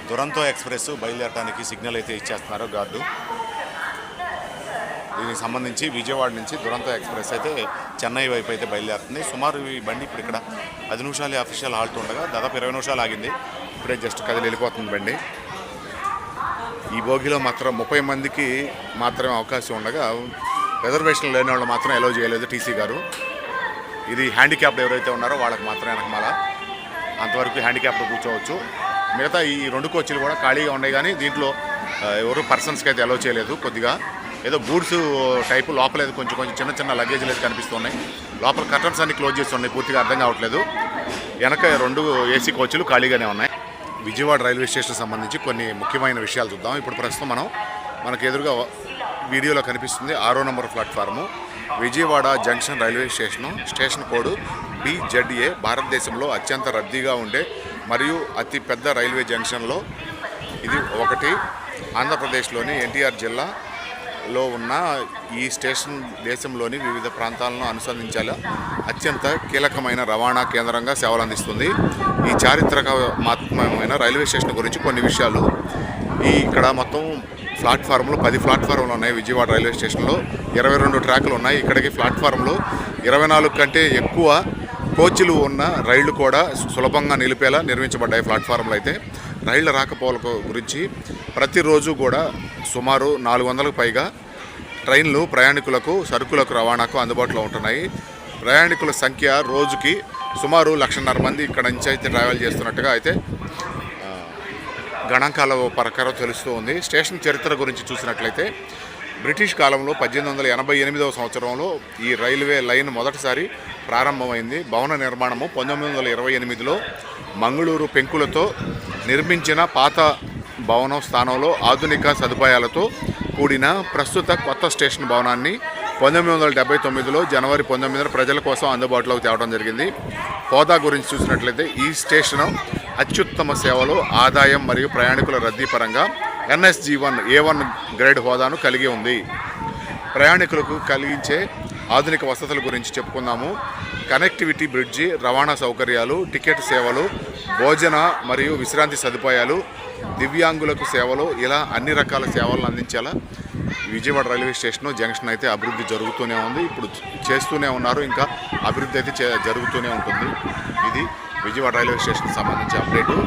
Duronto express బయలుదేరడానికి signal అయితే ఇచ్చేస్తున్నారు guard. దీనికి సంబంధించి విజయవాడ నుంచి దురంతో ఎక్స్ప్రెస్ అయితే చెన్నై వైపు అయితే బయలుదేరుతుంది. సుమారు ఈ బండి ఇప్పుడు ఇక్కడ 10 నిమిషాలు అఫీషియల్ హాల్ట్ ఉండగా దాదాపు 20 నిమిషాలు ఆగింది. ఇప్పుడే జస్ట్ కదిలి వెళ్ళిపోతుంది బండి. ఈ బోగిలో మాత్రం 30 మందికి మాత్రమే అవకాశం ఉండగా రిజర్వేషన్ లేని వాళ్ళు మాత్రం అలౌ చేయలేదు టీసీ గారు. ఇది హ్యాండిక్యాప్డ్ ఎవరైతే ఉన్నారో వాళ్ళకి మాత్రమే వెనకమాల అంతవరకు హ్యాండిక్యాప్డ్ కూర్చోవచ్చు. మిగతా ఈ 2 కోచ్లు కూడా ఖాళీగా ఉన్నాయి, కానీ దీంట్లో ఎవరు పర్సన్స్కి అయితే అలౌ చేయలేదు. కొద్దిగా ఏదో గూడ్స్ టైపు లోపల ఏదో కొంచెం చిన్న చిన్న లగేజ్లు అయితే కనిపిస్తున్నాయి. లోపల కర్టన్స్ అన్ని క్లోజ్ చేసి ఉన్నాయి, పూర్తిగా అర్థం కావట్లేదు. వెనక 2 ఏసీ కోచ్లు ఖాళీగానే ఉన్నాయి. విజయవాడ రైల్వే స్టేషన్ సంబంధించి కొన్ని ముఖ్యమైన విషయాలు చూద్దాం. ఇప్పుడు ప్రస్తుతం మనకు ఎదురుగా వీడియోలో కనిపిస్తుంది 6వ number platform Vijayawada junction railway station code BZA. భారతదేశంలో అత్యంత రద్దీగా ఉండే మరియు అతి పెద్ద రైల్వే జంక్షన్లో ఇది ఒకటి. ఆంధ్రప్రదేశ్లోని ఎన్టీఆర్ జిల్లాలో ఉన్న ఈ స్టేషన్ దేశంలోని వివిధ ప్రాంతాలను అనుసంధించేలా అత్యంత కీలకమైన రవాణా కేంద్రంగా సేవలు అందిస్తుంది. ఈ చారిత్రకమైన రైల్వే స్టేషన్ గురించి కొన్ని విషయాలు. ఇక్కడ మొత్తం ప్లాట్ఫారంలు 10 ప్లాట్ఫారంలు ఉన్నాయి. విజయవాడ రైల్వే స్టేషన్లో 22 ట్రాకులు ఉన్నాయి. ఇక్కడికి ప్లాట్ఫారంలో 24 కంటే ఎక్కువ కోచ్లు ఉన్న రైళ్లు కూడా సులభంగా నిలిపేలా నిర్మించబడ్డాయి. ప్లాట్ఫారంలో అయితే రైళ్ల రాకపోకల గురించి ప్రతిరోజు కూడా సుమారు 400కు పైగా ట్రైన్లు ప్రయాణికులకు సరుకులకు రవాణాకు అందుబాటులో ఉంటున్నాయి. ప్రయాణికుల సంఖ్య రోజుకి సుమారు 1,50,000 మంది ఇక్కడ నుంచి అయితే ట్రావెల్ చేస్తున్నట్టుగా అయితే గణాంకాల ప్రకారం తెలుస్తూ ఉంది. స్టేషన్ చరిత్ర గురించి చూసినట్లయితే బ్రిటిష్ కాలంలో 1888వ సంవత్సరంలో ఈ రైల్వే లైన్ మొదటిసారి ప్రారంభమైంది. భవన నిర్మాణము 1928లో మంగళూరు పెంకులతో నిర్మించిన పాత భవనం స్థానంలో ఆధునిక సదుపాయాలతో కూడిన ప్రస్తుత కొత్త స్టేషన్ భవనాన్ని 1979లో జనవరి 19న ప్రజల కోసం అందుబాటులోకి తేవడం జరిగింది. హోదా గురించి చూసినట్లయితే ఈ స్టేషన్ అత్యుత్తమ సేవలు, ఆదాయం మరియు ప్రయాణికుల రద్దీ పరంగా NSG1 A1 గ్రేడ్ హోదాను కలిగి ఉంది. ప్రయాణికులకు కలిగించే ఆధునిక వసతుల గురించి చెప్పుకుందాము. కనెక్టివిటీ బ్రిడ్జి, రవాణా సౌకర్యాలు, టికెట్ సేవలు, భోజన మరియు విశ్రాంతి సదుపాయాలు, దివ్యాంగులకు సేవలు, ఇలా అన్ని రకాల సేవలను అందించేలా విజయవాడ రైల్వే స్టేషన్ జంక్షన్ అయితే అభివృద్ధి జరుగుతూనే ఉంది. ఇప్పుడు చేస్తూనే ఉన్నారు, ఇంకా అభివృద్ధి అయితే జరుగుతూనే ఉంటుంది. ఇది విజయవాడ రైల్వే స్టేషన్కి సంబంధించి అప్డేటు.